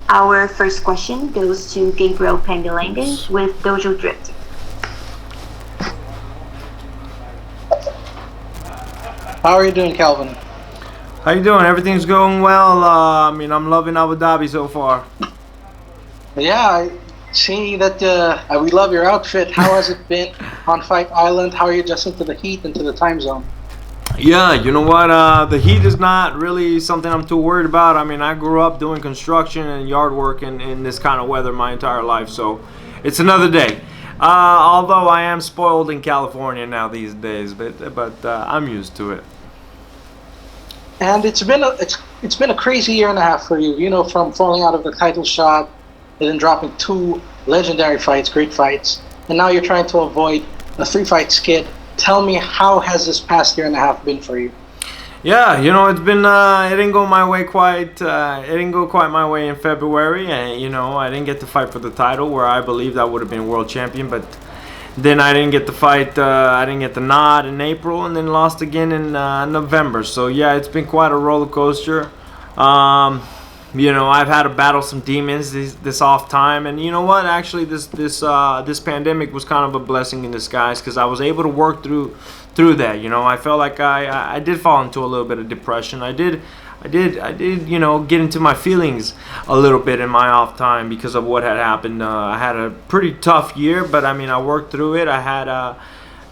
Our first question goes to Gabriel Pengalangan with Dojo Drift. How are you doing, Kelvin? How you doing? Everything's going well. I'm loving Abu Dhabi so far. Yeah, I see that we love your outfit. How has it been on Fight Island? How are you adjusting to the heat and to the time zone? Yeah, you know what? The heat is not really something I'm too worried about. I mean, I grew up doing construction and yard work in this kind of weather my entire life, so it's another day. Although I am spoiled in California now these days, but I'm used to it. And it's been a crazy year and a half for you. You know, from falling out of the title shot, and then dropping two legendary fights, great fights, and now you're trying to avoid a three-fight skid. Tell me, how has this past year and a half been for you? Yeah, you know, it's been it didn't go my way quite. It didn't go quite my way in February, and I didn't get to fight for the title where I believed I would have been world champion, but then I didn't get the fight. I didn't get the nod in April, and then lost again in November. So yeah, it's been quite a roller coaster. I've had to battle some demons this off time, and you know what? Actually, this pandemic was kind of a blessing in disguise because I was able to work through that. I felt like I did fall into a little bit of depression. I did, get into my feelings a little bit in my off time because of what had happened. I had a pretty tough year, but I mean, I worked through it. I had I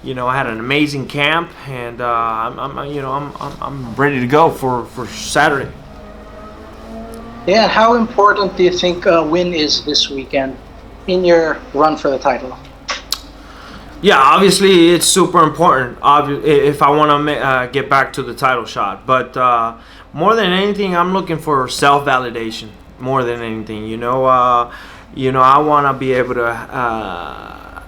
had an amazing camp, and I'm ready to go for Saturday. Yeah, how important do you think a win is this weekend in your run for the title? Yeah, obviously it's super important if I want to get back to the title shot. But more than anything, I'm looking for self-validation more than anything. I want to be able to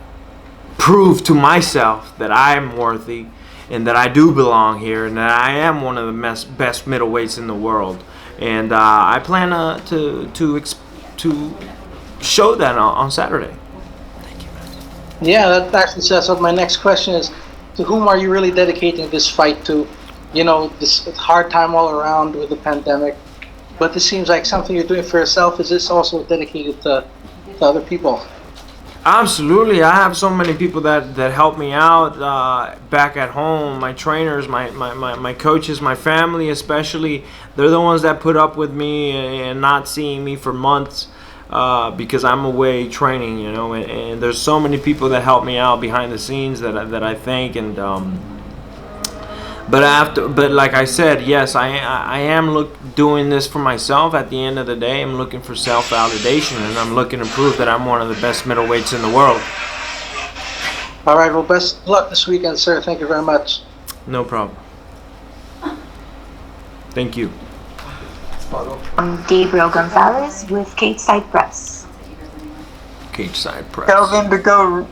prove to myself that I'm worthy and that I do belong here and that I am one of the best middleweights in the world. And I plan to show that on Saturday. Thank you. Yeah, that actually says what my next question is. To whom are you really dedicating this fight to? This hard time all around with the pandemic. But this seems like something you're doing for yourself. Is this also dedicated to other people? Absolutely. I have so many people that help me out back at home. My trainers, my coaches, my family especially. They're the ones that put up with me and not seeing me for months because I'm away training, and there's so many people that help me out behind the scenes that I thank. And but like I said, yes, I am doing this for myself. At the end of the day, I'm looking for self-validation, and I'm looking to prove that I'm one of the best middleweights in the world. All right, well, best of luck this weekend, sir. Thank you very much. No problem. Thank you. Gabriel Gonzalez with Cage Side Press. Cage Side Press. Kelvin, to go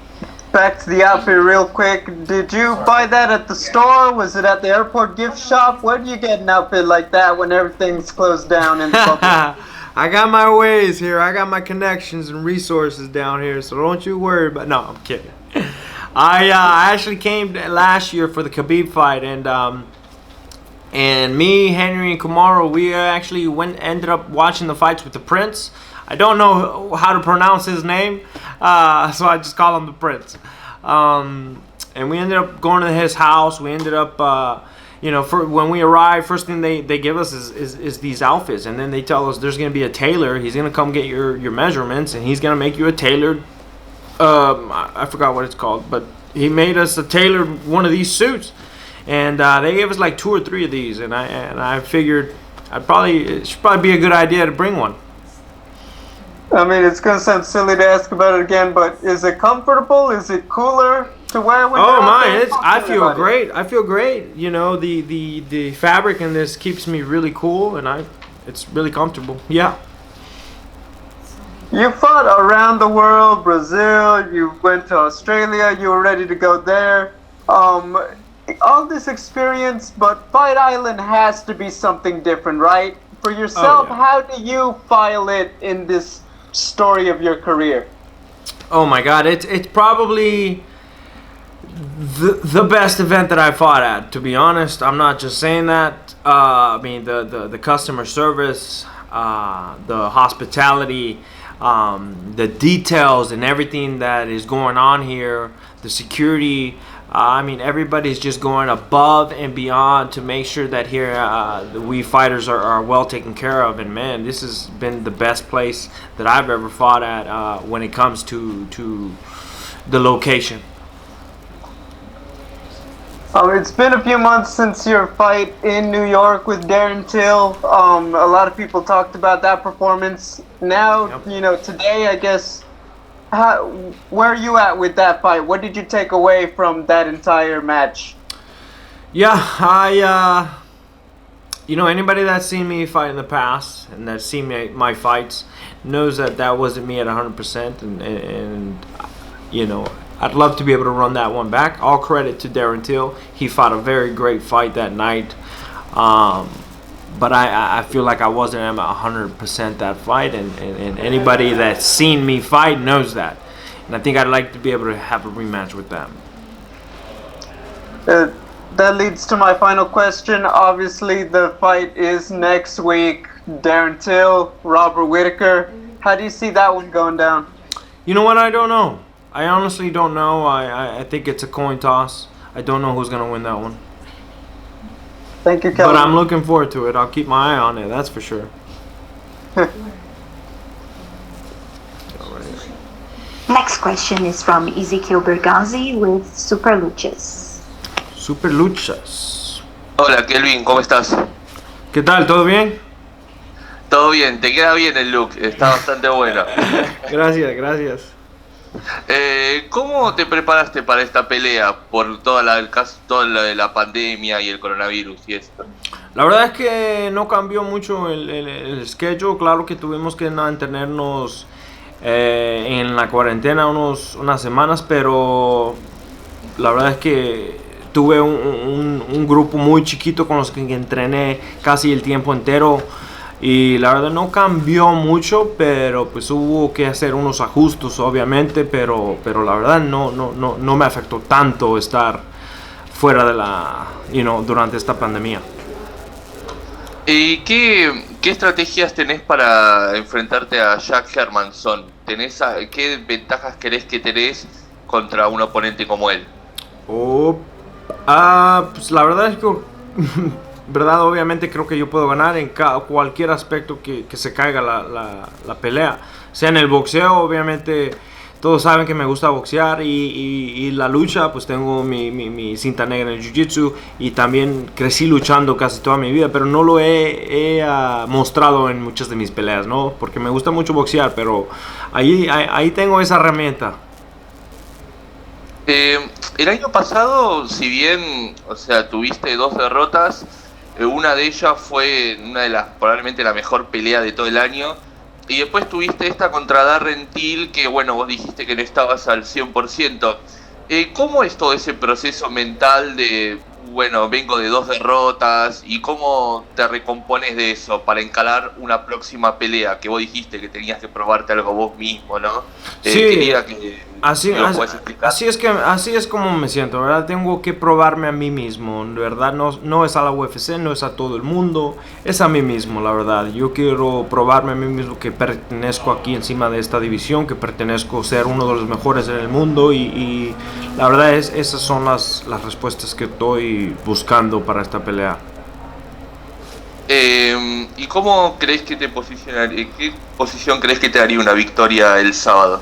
back to the outfit real quick, did you buy that at the store? Was it at the airport gift shop? Where do you get an outfit like that when everything's closed down in the public? I got my ways here. I got my connections and resources down here, so don't you worry. But no, I'm kidding. I actually came last year for the Khabib fight, and me, Henry, and Kamaru, we actually ended up watching the fights with the Prince. I don't know how to pronounce his name, so I just call him the Prince. And we ended up going to his house. We ended up, when we arrived, first thing they give us is these outfits. And then they tell us there's going to be a tailor. He's going to come get your measurements, and he's going to make you a tailored, I forgot what it's called, but he made us a tailored one of these suits. And they gave us like 2 or 3 of these, and I figured it should probably be a good idea to bring one. I mean, it's going to sound silly to ask about it again, but is it comfortable? Is it cooler to wear when you're out there? I feel great. I feel great. The fabric in this keeps me really cool, and it's really comfortable. Yeah. You fought around the world, Brazil, you went to Australia, you were ready to go there. All this experience, but Fight Island has to be something different, right? For yourself, How do you file it in this story of your career? Oh my God, it's probably the best event that I fought at. To be honest, I'm not just saying that. I mean the customer service. the hospitality, the details and everything that is going on here, the security. I mean, everybody's just going above and beyond to make sure that here we fighters are well taken care of. And man, this has been the best place that I've ever fought at when it comes to the location. It's been a few months since your fight in New York with Darren Till. A lot of people talked about that performance. Now, Yep. Today, I guess, where are you at with that fight? What did you take away from that entire match? Yeah, anybody that's seen me fight in the past and that's seen my fights knows that wasn't me at 100%, and I'd love to be able to run that one back. All credit to Darren Till. He fought a very great fight that night. But I feel like I wasn't at 100% that fight, and anybody that's seen me fight knows that. And I think I'd like to be able to have a rematch with them. That leads to my final question. Obviously, the fight is next week. Darren Till, Robert Whittaker. How do you see that one going down? You know what? I don't know. I honestly don't know. I think it's a coin toss. I don't know who's going to win that one. Thank you, Kelvin. But I'm looking forward to it. I'll keep my eye on it, that's for sure. Next question is from Ezekiel Bergazzi with Super Luchas. Super Luchas. Hola Kelvin, ¿cómo estás? ¿Qué tal? ¿Todo bien? Todo bien, te queda bien el look, está bastante bueno. Gracias. ¿Cómo te preparaste para esta pelea por toda la pandemia y el coronavirus y esto? La verdad es que no cambió mucho el schedule. Claro que tuvimos que mantenernos en la cuarentena unas semanas, pero la verdad es que tuve un grupo muy chiquito con los que entrené casi el tiempo entero. Y la verdad no cambió mucho, pero pues hubo que hacer unos ajustes obviamente, pero la verdad no me afectó tanto estar fuera de durante esta pandemia. ¿Y qué estrategias tenés para enfrentarte a Jack Hermansson? ¿Qué ventajas crees que tenés contra un oponente como él? Pues la verdad es que obviamente creo que yo puedo ganar en cualquier aspecto que se caiga la pelea, sea en el boxeo. Obviamente todos saben que me gusta boxear, y la lucha, pues tengo mi cinta negra en el jiu-jitsu, y también crecí luchando casi toda mi vida, pero no lo he mostrado en muchas de mis peleas, ¿no? Porque me gusta mucho boxear, pero ahí tengo esa herramienta. El año pasado, si bien, tuviste 2 derrotas, una de ellas fue probablemente la mejor pelea de todo el año, y después tuviste esta contra Darren Till, que bueno, vos dijiste que no estabas al 100%. ¿Cómo es todo ese proceso mental de, bueno, vengo de 2 derrotas, y cómo te recompones de eso para encarar una próxima pelea? Que vos dijiste que tenías que probarte algo vos mismo, ¿no? Sí, quería que así es como me siento, ¿verdad? Tengo que probarme a mí mismo, ¿verdad? No es a la UFC, no es a todo el mundo, es a mí mismo, la verdad. Yo quiero probarme a mí mismo que pertenezco aquí encima de esta división, que pertenezco a ser uno de los mejores en el mundo, y la verdad esas son las respuestas que estoy buscando para esta pelea. ¿Y cómo crees que te posicionaría? ¿Qué posición crees que te daría una victoria el sábado?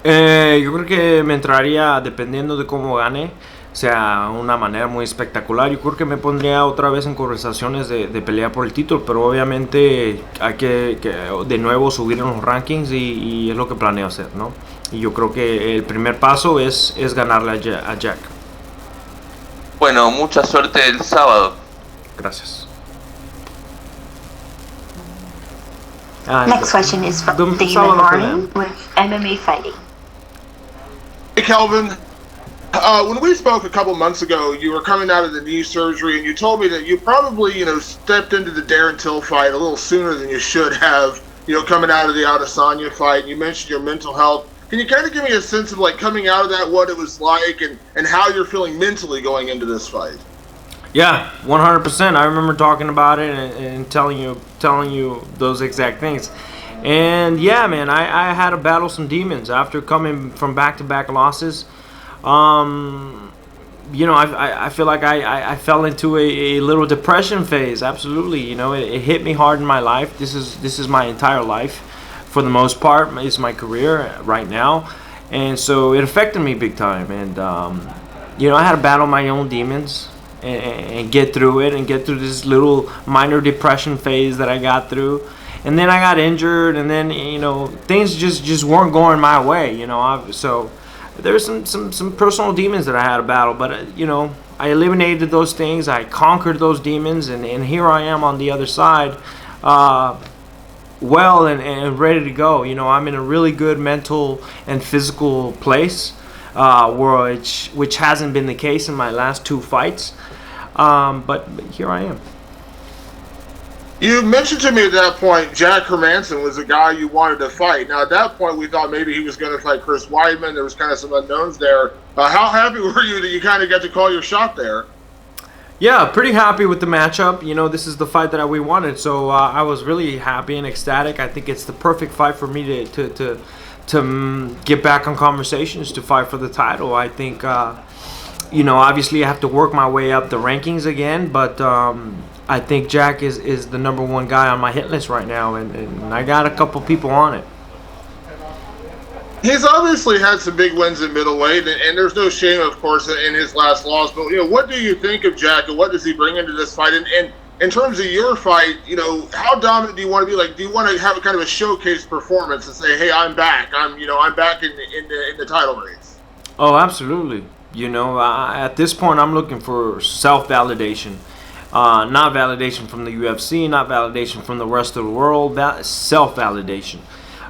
Yo creo que me entraría, dependiendo de cómo gane, sea una manera muy espectacular. Yo creo que me pondría otra vez en conversaciones de pelear por el título, pero obviamente hay que de nuevo subir en los rankings, y es lo que planeo hacer, ¿no? Y yo creo que el primer paso es ganarle a Jack. Bueno, mucha suerte el sábado. Gracias. Next question is from Damon sábado Martin with MMA Fighting. Hey, Kelvin. When we spoke a couple months ago, you were coming out of the knee surgery, and you told me that you probably, stepped into the Darren Till fight a little sooner than you should have, coming out of the Adesanya fight. You mentioned your mental health. Can you kind of give me a sense of, coming out of that, what it was like, and how you're feeling mentally going into this fight? Yeah, 100%. I remember talking about it and telling you those exact things. And yeah, man, I had to battle some demons after coming from back-to-back losses. Um, I feel like I fell into a little depression phase. Absolutely, it hit me hard in my life. This is my entire life, for the most part. It's my career right now, and so it affected me big time. And I had to battle my own demons and get through it and get through this little minor depression phase that I got through. And then I got injured, and then things just weren't going my way. So there's some personal demons that I had to battle, but I eliminated those things. I conquered those demons, and here I am on the other side, well and ready to go. I'm in a really good mental and physical place, which hasn't been the case in my last two fights. But here I am. You mentioned to me at that point Jack Hermanson was the guy you wanted to fight. Now, at that point, we thought maybe he was going to fight Chris Weidman. There was kind of some unknowns there. How happy were you that you kind of got to call your shot there? Yeah, pretty happy with the matchup. This is the fight that we wanted, so I was really happy and ecstatic. I think it's the perfect fight for me to get back on conversations to fight for the title. I think, obviously I have to work my way up the rankings again, but I think Jack is the number one guy on my hit list right now, and I got a couple people on it. He's obviously had some big wins in middleweight, and there's no shame, of course, in his last loss. But what do you think of Jack, and what does he bring into this fight? And in terms of your fight, how dominant do you want to be? Like, do you want to have a kind of a showcase performance and say, "Hey, I'm back. I'm back in the title race"? Oh, absolutely. At this point, I'm looking for self-validation. Not validation from the UFC, not validation from the rest of the world, self-validation.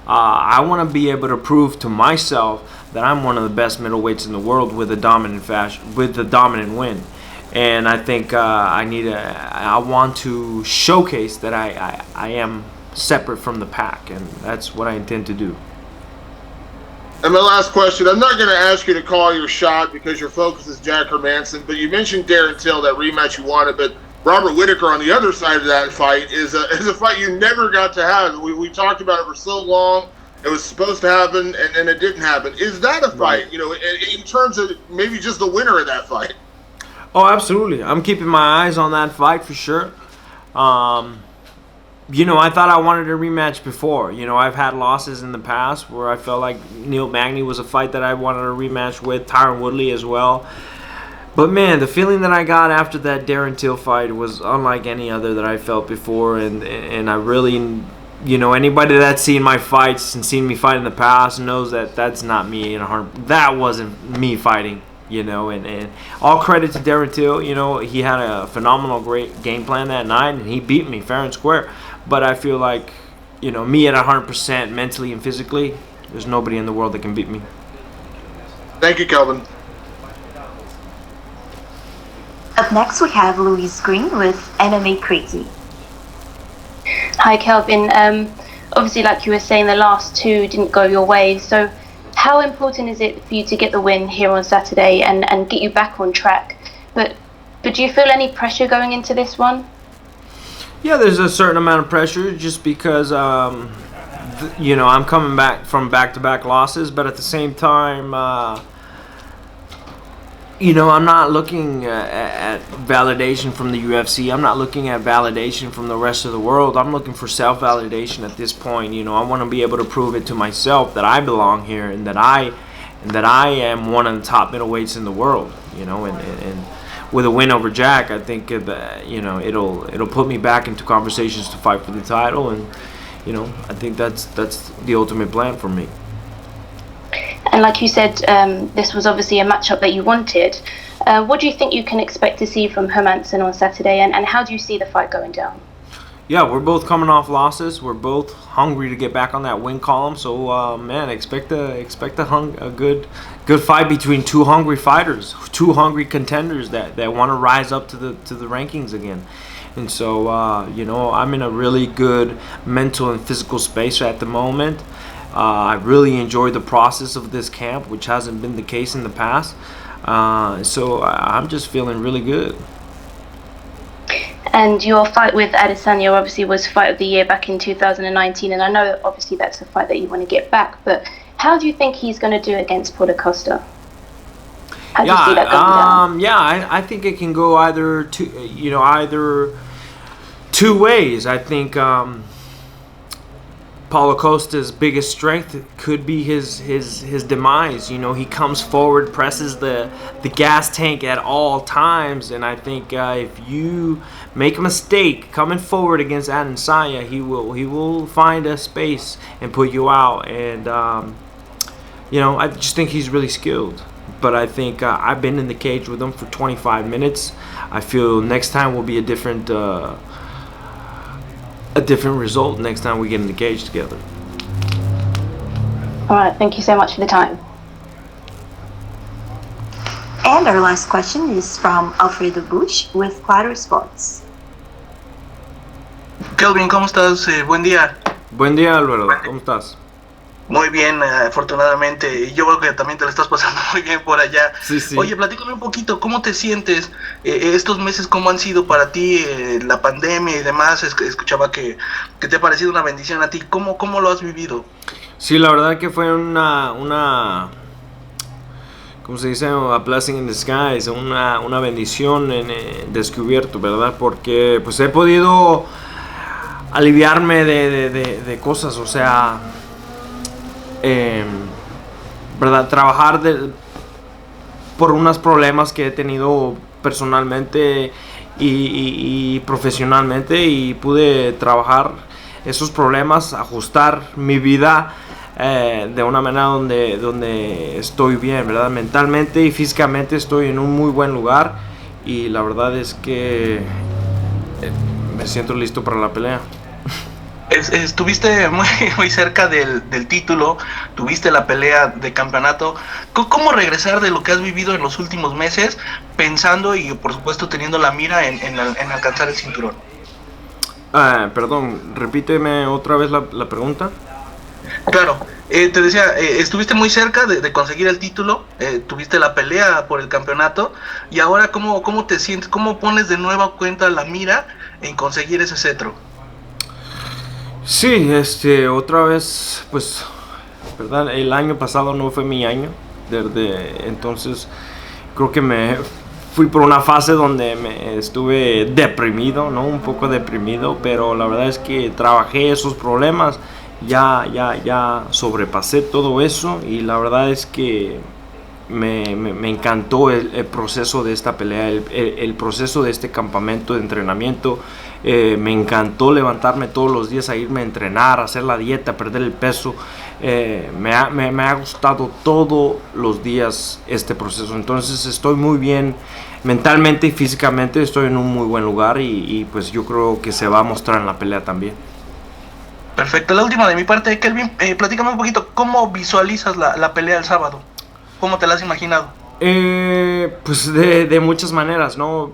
I want to be able to prove to myself that I'm one of the best middleweights in the world with a dominant win. And I think I want to showcase that I am separate from the pack, and that's what I intend to do. And my last question, I'm not going to ask you to call your shot because your focus is Jack Hermanson, but you mentioned Darren Till, that rematch you wanted, but Robert Whittaker on the other side of that fight is a fight you never got to have. We talked about it for so long. It was supposed to happen, and it didn't happen. Is that a fight, in terms of maybe just the winner of that fight? Oh, absolutely. I'm keeping my eyes on that fight for sure. I thought I wanted a rematch before. I've had losses in the past where I felt like Neil Magny was a fight that I wanted a rematch with, Tyron Woodley as well. But man, the feeling that I got after that Darren Till fight was unlike any other that I felt before, and I really, anybody that's seen my fights and seen me fight in the past knows that that's not me that wasn't me fighting, and all credit to Darren Till. He had a phenomenal, great game plan that night, and he beat me fair and square. But I feel like, me at 100% mentally and physically, there's nobody in the world that can beat me. Thank you, Kelvin. Up next, we have Louise Green with MMA Crazy. Hi, Kelvin. Obviously, like you were saying, the last two didn't go your way. So how important is it for you to get the win here on Saturday and get you back on track? But do you feel any pressure going into this one? Yeah, there's a certain amount of pressure just because, I'm coming back from back-to-back losses. But at the same time, I'm not looking at validation from the UFC. I'm not looking at validation from the rest of the world. I'm looking for self-validation at this point. I want to be able to prove it to myself that I belong here and that I am one of the top middleweights in the world. And with a win over Jack, I think that it'll put me back into conversations to fight for the title, and I think that's the ultimate plan for me. And like you said, this was obviously a matchup that you wanted. What do you think you can expect to see from Hermanson on Saturday, and how do you see the fight going down? Yeah, we're both coming off losses. We're both hungry to get back on that win column. So, expect a good fight between two hungry fighters, two hungry contenders that want to rise up to the rankings again. And so, I'm in a really good mental and physical space at the moment. I really enjoyed the process of this camp, which hasn't been the case in the past. So I'm just feeling really good. And your fight with Adesanya obviously was Fight of the Year back in 2019, and I know that obviously that's a fight that you want to get back, but how do you think he's going to do against Paulo Costa? How do you see that going down? I think it can go either two ways. I think Paulo Costa's biggest strength could be his demise. He comes forward, presses the gas tank at all times, and I think if you make a mistake coming forward against Adesanya, he will find a space and put you out. And I just think he's really skilled. But I think I've been in the cage with him for 25 minutes. I feel next time will be a different result next time we get in the cage together. All right, thank you so much for the time. And our last question is from Alfredo Bush with Claro Sports. Kelvin, ¿cómo estás? Buen día. Buen día, Álvaro. ¿Cómo estás? Muy bien, afortunadamente. Yo creo que también te lo estás pasando muy bien por allá. Sí. Oye, platícame un poquito, ¿cómo te sientes estos meses? ¿Cómo han sido para ti la pandemia y demás? Escuchaba que te ha parecido una bendición a ti. ¿Cómo lo has vivido? Sí, la verdad que fue una ¿cómo se dice? A blessing in disguise, una bendición en descubierto, ¿verdad? Porque pues he podido aliviarme de cosas, o sea, ¿verdad? Trabajar por unos problemas que he tenido personalmente y profesionalmente, y pude trabajar esos problemas, ajustar mi vida de una manera donde estoy bien, ¿verdad? Mentalmente y físicamente estoy en un muy buen lugar, y la verdad es que me siento listo para la pelea. Estuviste muy cerca del título, tuviste la pelea de campeonato. ¿Cómo regresar de lo que has vivido en los últimos meses, pensando y por supuesto teniendo la mira en alcanzar el cinturón? Perdón, repíteme otra vez la pregunta. Claro, te decía, estuviste muy cerca de conseguir el título, tuviste la pelea por el campeonato, y ahora ¿cómo te sientes? ¿Cómo pones de nueva cuenta la mira en conseguir ese cetro? Sí, otra vez, pues, ¿verdad? El año pasado no fue mi año, entonces creo que me fui por una fase donde me estuve deprimido, ¿no? Un poco deprimido, pero la verdad es que trabajé esos problemas, ya sobrepasé todo eso, y la verdad es que me encantó el proceso de esta pelea, el proceso de este campamento de entrenamiento. Me encantó levantarme todos los días a irme a entrenar, a hacer la dieta, a perder el peso. Me ha gustado todos los días este proceso. Entonces estoy muy bien mentalmente y físicamente, estoy en un muy buen lugar, y pues yo creo que se va a mostrar en la pelea también. Perfecto, la última de mi parte, Kelvin, platícame un poquito, ¿cómo visualizas la pelea el sábado? ¿Cómo te la has imaginado? Pues de muchas maneras, ¿no?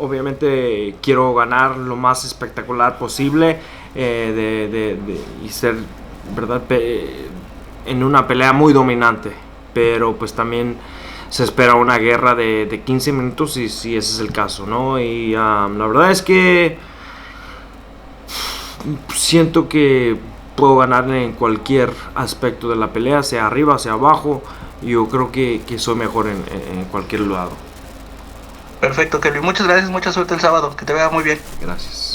Obviamente quiero ganar lo más espectacular posible, y ser, ¿verdad? En una pelea muy dominante, pero pues también se espera una guerra de 15 minutos si ese es el caso, ¿no? Y la verdad es que siento que puedo ganarle en cualquier aspecto de la pelea, sea arriba, sea abajo. Yo creo que soy mejor en cualquier lado. Perfecto, Kelvin. Muchas gracias, mucha suerte el sábado. Que te vea muy bien. Gracias.